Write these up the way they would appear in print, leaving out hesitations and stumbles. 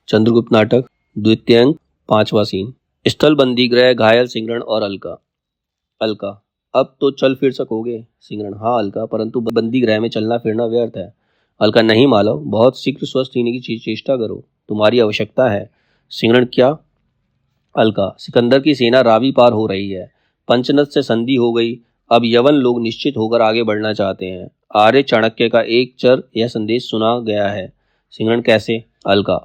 चंद्रगुप्त नाटक द्वितीय अंक 5वां सीन। स्थल बंदी गृह, घायल सिंगरण और अलका। अलका, अब तो चल फिर सकोगे? सिंगरण, हाँ अलका, परंतु बंदी गृह में चलना फिरना व्यर्थ है। अलका, नहीं मालव, बहुत शीघ्र स्वस्थ होने की चेष्टा करो, तुम्हारी आवश्यकता है। सिंगरण, क्या? अलका, सिकंदर की सेना रावी पार हो रही है, पंचनद से संधि हो गई, अब यवन लोग निश्चित होकर आगे बढ़ना चाहते हैं। आर्य चाणक्य का एक चर यह संदेश सुना गया है। सिंगरण, कैसे? अलका,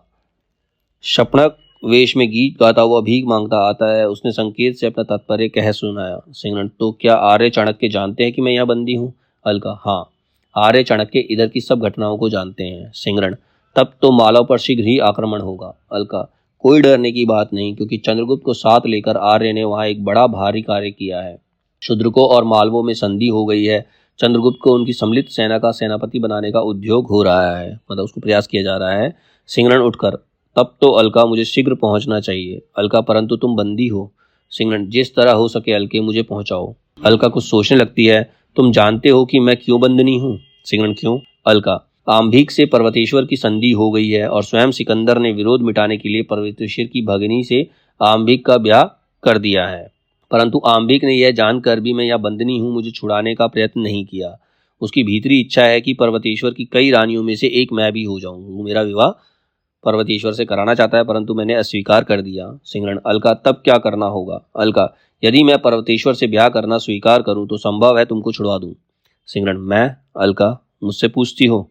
शपनक वेश में गीत गाता हुआ भीख मांगता आता है, उसने संकेत से अपना तात्पर्य कह सुनाया। सिंगरण, तो क्या आर्य चाणक्य जानते हैं कि मैं यहाँ बंदी हूँ? अलका, हाँ, आर्य चाणक्य इधर की सब घटनाओं को जानते हैं। सिंगरण, तब तो मालव पर शीघ्र ही आक्रमण होगा। अलका, कोई डरने की बात नहीं, क्योंकि चंद्रगुप्त को साथ लेकर आर्य ने वहां एक बड़ा भारी कार्य किया है। शूद्रकों और मालवों में संधि हो गई है। चंद्रगुप्त को उनकी सम्मिलित सेना का सेनापति बनाने का उद्योग हो रहा है, मतलब उसको प्रयास किया जा रहा है। सिंगरण उठकर, तब तो अलका मुझे शीघ्र पहुंचना चाहिए। अलका, परंतु तुम बंदी हो। सिंगरण, जिस तरह हो सके अलके मुझे पहुंचाओ। अलका कुछ सोचने लगती है, तुम जानते हो कि मैं क्यों बंदनी हूँ? सिंगरण, क्यों? अलका, आम्भिक से पर्वतेश्वर की संधि हो गई है और स्वयं सिकंदर ने विरोध मिटाने के लिए पर्वतेश्वर की भगिनी से आम्भिक का ब्याह कर दिया है, परंतु आम्भिक ने यह जानकर भी मैं यहाँ बंदनी हूँ मुझे छुड़ाने का प्रयत्न नहीं किया। उसकी भीतरी इच्छा है कि पर्वतेश्वर की कई रानियों में से एक मैं भी हो जाऊं। वो मेरा विवाह पर्वतेश्वर से कराना चाहता है, परंतु मैंने अस्वीकार कर दिया। सिंगरण, अलका, तब क्या करना होगा? अलका, यदि मैं पर्वतेश्वर से ब्याह करना स्वीकार करूं तो संभव है तुमको छुड़वा दूं। सिंगरण, मैं? अलका, मुझसे पूछती हो?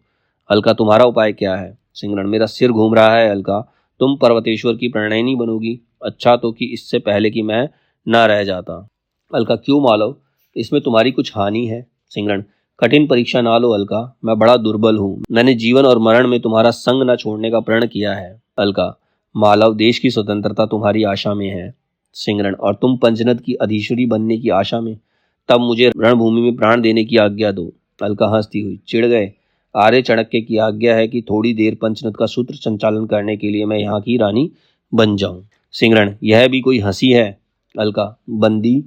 अलका, तुम्हारा उपाय क्या है? सिंगरण, मेरा सिर घूम रहा है अलका, तुम पर्वतेश्वर की प्रणयनी बनोगी, अच्छा तो कि इससे पहले कि मैं ना रह जाता। अलका, क्यों मालव, इसमें तुम्हारी कुछ हानि है? सिंगरण, कठिन परीक्षा ना लो अलका, मैं बड़ा दुर्बल हूँ, मैंने जीवन और मरण में तुम्हारा संग न छोड़ने का प्रण किया है। अलका, मालव, देश की स्वतंत्रता तुम्हारी आशा में है। सिंगरण, और तुम पंचनद की अधीश्वरी बनने की आशा में, तब मुझे रणभूमि में प्राण देने की आज्ञा दो। अलका हंसती हुई, चिढ़ गए? आर्य चाणक्य की आज्ञा है कि थोड़ी देर पंचनद का सूत्र संचालन करने के लिए मैं यहाँ की रानी बन जाऊं। सिंगरण, यह भी कोई हंसी है? अलका, बंदी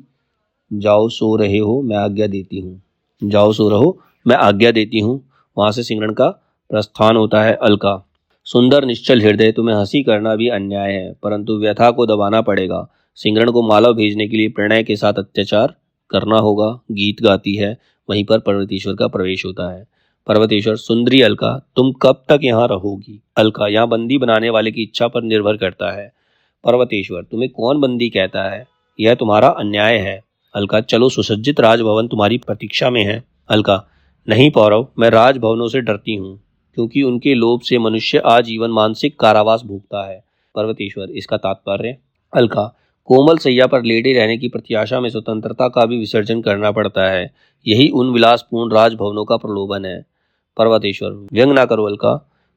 जाओ सो रहे हो, मैं आज्ञा देती हूँ। जाओ सो रहो, मैं आज्ञा देती हूँ। वहां से सिंगरण का प्रस्थान होता है। अलका, सुंदर निश्चल हृदय, तुम्हें हंसी करना भी अन्याय है, परंतु व्यथा को दबाना पड़ेगा। सिंगरण को मालव भेजने के लिए प्रणय के साथ अत्याचार करना होगा। गीत गाती है, वहीं पर पर्वतेश्वर का प्रवेश होता है। पर्वतेश्वर, सुंदरी अलका, तुम कब तक यहाँ रहोगी? अलका, यहाँ बंदी बनाने वाले की इच्छा पर निर्भर करता है। पर्वतेश्वर, तुम्हें कौन बंदी कहता है? यह तुम्हारा अन्याय है। अलका, चलो, सुसज्जित राजभवन तुम्हारी प्रतीक्षा में है। अलका, नहीं पौरव, मैं राजभवनों से डरती हूँ, क्योंकि उनके लोभ से मनुष्य आजीवन मानसिक कारावास भुगता है। पर्वतेश्वर, इसका तात्पर्य? अलका, कोमल सैया पर लेटे रहने की प्रत्याशा में स्वतंत्रता का भी विसर्जन करना पड़ता है, यही उन विलासपूर्ण राजभवनों का प्रलोभन है। पर्वतेश्वर, व्यंग ना करो अलका,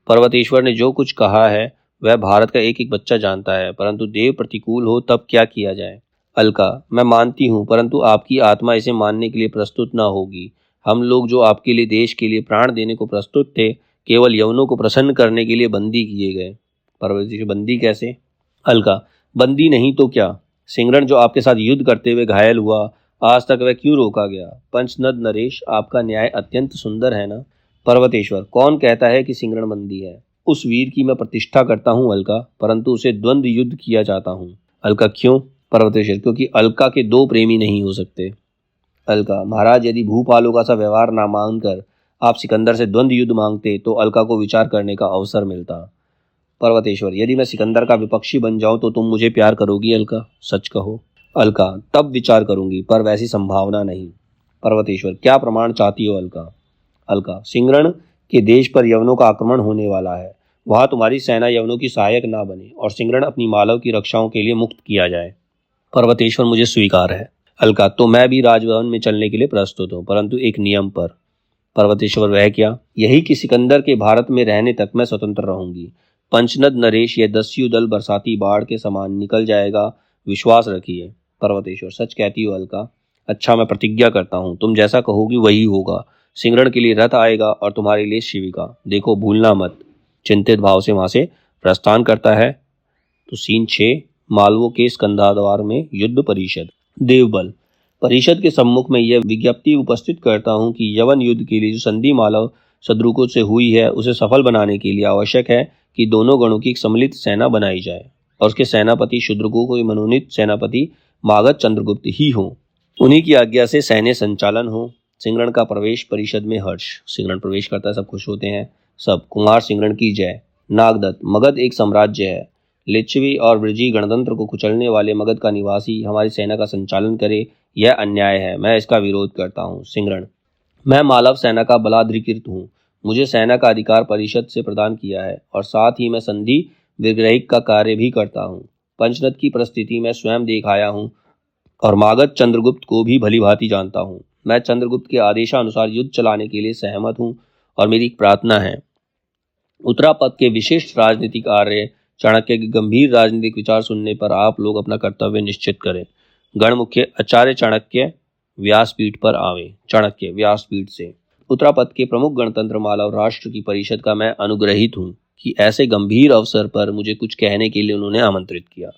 पर्वतेश्वर ने जो कुछ कहा है वह भारत का एक एक बच्चा जानता है, परंतु देव प्रतिकूल हो तब क्या किया जाए? अलका, मैं मानती हूँ, परंतु आपकी आत्मा इसे मानने के लिए प्रस्तुत न होगी। हम लोग जो आपके लिए देश के लिए प्राण देने को प्रस्तुत थे, केवल यवनों को प्रसन्न करने के लिए बंदी किए गए। पर्वतेश्वर, बंदी कैसे? अलका, बंदी नहीं तो क्या? सिंगरण जो आपके साथ युद्ध करते हुए घायल हुआ, आज तक वह क्यों रोका गया? पंचनद नरेश, आपका न्याय अत्यंत सुंदर है ना? पर्वतेश्वर, कौन कहता है कि सिंगरण बंदी है? उस वीर की मैं प्रतिष्ठा करता हूँ अलका, परंतु उसे द्वंद्व युद्ध किया जाता हूँ। अलका, क्यों? पर्वतेश्वर, क्योंकि अलका के दो प्रेमी नहीं हो सकते। अलका, महाराज, यदि भूपालों का सा व्यवहार ना मांगकर आप सिकंदर से द्वंद्व युद्ध मांगते तो अलका को विचार करने का अवसर मिलता। पर्वतेश्वर, यदि मैं सिकंदर का विपक्षी बन जाऊं तो तुम मुझे प्यार करोगी अलका? सच कहो। अलका, तब विचार करूंगी, पर वैसी संभावना नहीं। पर्वतेश्वर, क्या प्रमाण चाहती हो अलका? अलका, सिंगरण के देश पर यवनों का आक्रमण होने वाला है, वहां तुम्हारी सेना यवनों की सहायक ना बने और सिंगरण अपनी मालव की रक्षाओं के लिए मुक्त किया जाए। पर्वतेश्वर, मुझे स्वीकार है। अलका, तो मैं भी राजभवन में चलने के लिए प्रस्तुत हूँ, परंतु एक नियम पर। पर्वतेश्वर, वह क्या? यही कि सिकंदर के भारत में रहने तक मैं स्वतंत्र रहूंगी। पंचनद नरेश यह दस्यु दल बरसाती बाढ़ के समान निकल जाएगा, विश्वास रखिए। पर्वतेश्वर, सच कहती हो अलका? अच्छा, मैं प्रतिज्ञा करता हूँ, तुम जैसा कहोगी वही होगा। सिंगरण के लिए रथ आएगा और तुम्हारे लिए शिविका, देखो भूलना मत। चिंतित भाव से वहां से प्रस्थान करता है। तो सीन 6, मालवों के स्कंधाद्वार में युद्ध परिषद। देवबल, परिषद के सम्मुख में यह विज्ञप्ति उपस्थित करता हूं कि यवन युद्ध के लिए जो संधि मालव शत्रुकों से हुई है उसे सफल बनाने के लिए आवश्यक है कि दोनों गणों की एक सम्मिलित सेना बनाई जाए और उसके सेनापति शूद्रकों को मनोनीत सेनापति मागध चंद्रगुप्त ही हो। उन्हीं की आज्ञा से सैन्य संचालन हो। सिंगरण का प्रवेश परिषद में हर्ष। सिंगरण प्रवेश करता है, सब खुश होते हैं। सब कुमार सिंगरण की जय। नागदत्त, मगध एक साम्राज्य है। लिच्छवी और वृजी गणतंत्र को कुचलने वाले मगध का निवासी हमारी सेना का संचालन करे, यह अन्याय है। मैं इसका विरोध करता हूँ। सिंगरण, मैं मालव सेना का बलाधिकृत हूँ। मुझे सेना का अधिकार परिषद से प्रदान किया है और साथ ही मैं संधि विग्रहिक का कार्य भी करता हूँ। पंचनद की परिस्थिति मैं स्वयं देख आया हूँ और मागध चंद्रगुप्त को भी भली भांति जानता हूँ। मैं चंद्रगुप्त के आदेशानुसार युद्ध चलाने के लिए सहमत हूँ और मेरी प्रार्थना है, उत्तरापद के विशिष्ट राजनीतिक आर्य चाणक्य के गंभीर राजनीतिक विचार सुनने पर आप लोग अपना कर्तव्य निश्चित करें। गण मुख्य आचार्य चाणक्य व्यासपीठ पर आवे। चाणक्य व्यासपीठ से, उत्तरापद के प्रमुख गणतंत्र मालव राष्ट्र की परिषद का मैं अनुग्रहित हूँ कि ऐसे गंभीर अवसर पर मुझे कुछ कहने के लिए उन्होंने आमंत्रित किया।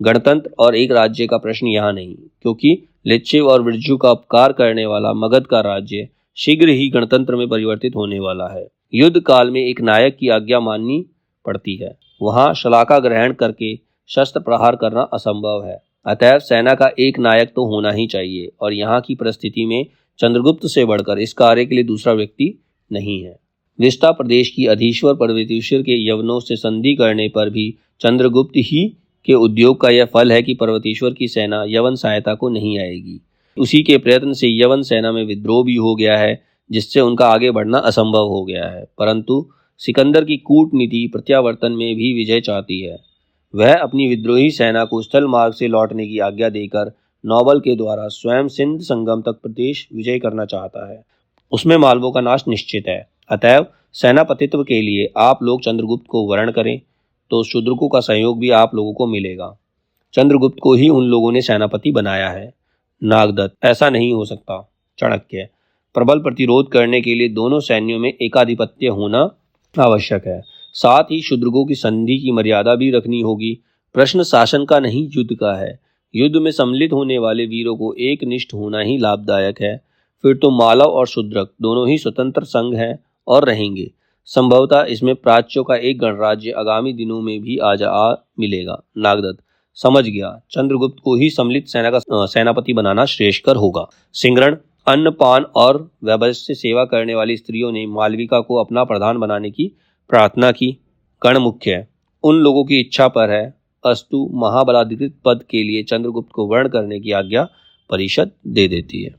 गणतंत्र और एक राज्य का प्रश्न यहाँ नहीं, क्योंकि लिच्छिव और वृज्जु का उपकार करने वाला मगध का राज्य शीघ्र ही गणतंत्र में परिवर्तित होने वाला है। युद्ध काल में एक नायक की आज्ञा माननी पड़ती है। वहां शलाका ग्रहण करके शस्त्र प्रहार करना असंभव है। अतएव सेना का एक नायक तो होना ही चाहिए और यहाँ की परिस्थिति में चंद्रगुप्त से बढ़कर इस कार्य के लिए दूसरा व्यक्ति नहीं है। विस्ता प्रदेश की अधीश्वर पर्वतीश्वर के यवनों से संधि करने पर भी चंद्रगुप्त ही के उद्योग का यह फल है कि पर्वतीश्वर की सेना यवन सहायता को नहीं आएगी। उसी के प्रयत्न से यवन सेना में विद्रोह भी हो गया है, जिससे उनका आगे बढ़ना असंभव हो गया है। परंतु सिकंदर की कूटनीति प्रत्यावर्तन में भी विजय चाहती है। वह अपनी विद्रोही सेना को स्थल मार्ग से लौटने की आज्ञा देकर नौबल के द्वारा स्वयं सिंध संगम तक प्रदेश विजय करना चाहता है। उसमें मालवों का नाश निश्चित है। अतएव सेनापतित्व के लिए आप लोग चंद्रगुप्त को वर्ण करें तो शूद्रकों का सहयोग भी आप लोगों को मिलेगा। चंद्रगुप्त को ही उन लोगों ने सेनापति बनाया है। नागदत्त, ऐसा नहीं हो सकता। चाणक्य, प्रबल प्रतिरोध करने के लिए दोनों सैन्यों में एकाधिपत्य होना आवश्यक है। साथ ही शूद्रकों की संधि की मर्यादा भी रखनी होगी। प्रश्न शासन का नहीं, युद्ध का है। युद्ध में सम्मिलित होने वाले वीरों को एकनिष्ठ होना ही लाभदायक है। फिर तो मालव और शूद्रक दोनों ही स्वतंत्र संघ हैं और रहेंगे। संभवतः इसमें प्राच्यों का एक गणराज्य आगामी दिनों में भी आ मिलेगा। नागदत्त, समझ गया। चंद्रगुप्त को ही सम्मिलित सेना का सेनापति बनाना श्रेयस्कर होगा। सिंगरण, अन्न पान और वैभस्य सेवा करने वाली स्त्रियों ने मालविका को अपना प्रधान बनाने की प्रार्थना की। गण मुख्य, उन लोगों की इच्छा पर है। अस्तु, महाबलाधिकृत पद के लिए चंद्रगुप्त को वर्ण करने की आज्ञा परिषद दे देती है।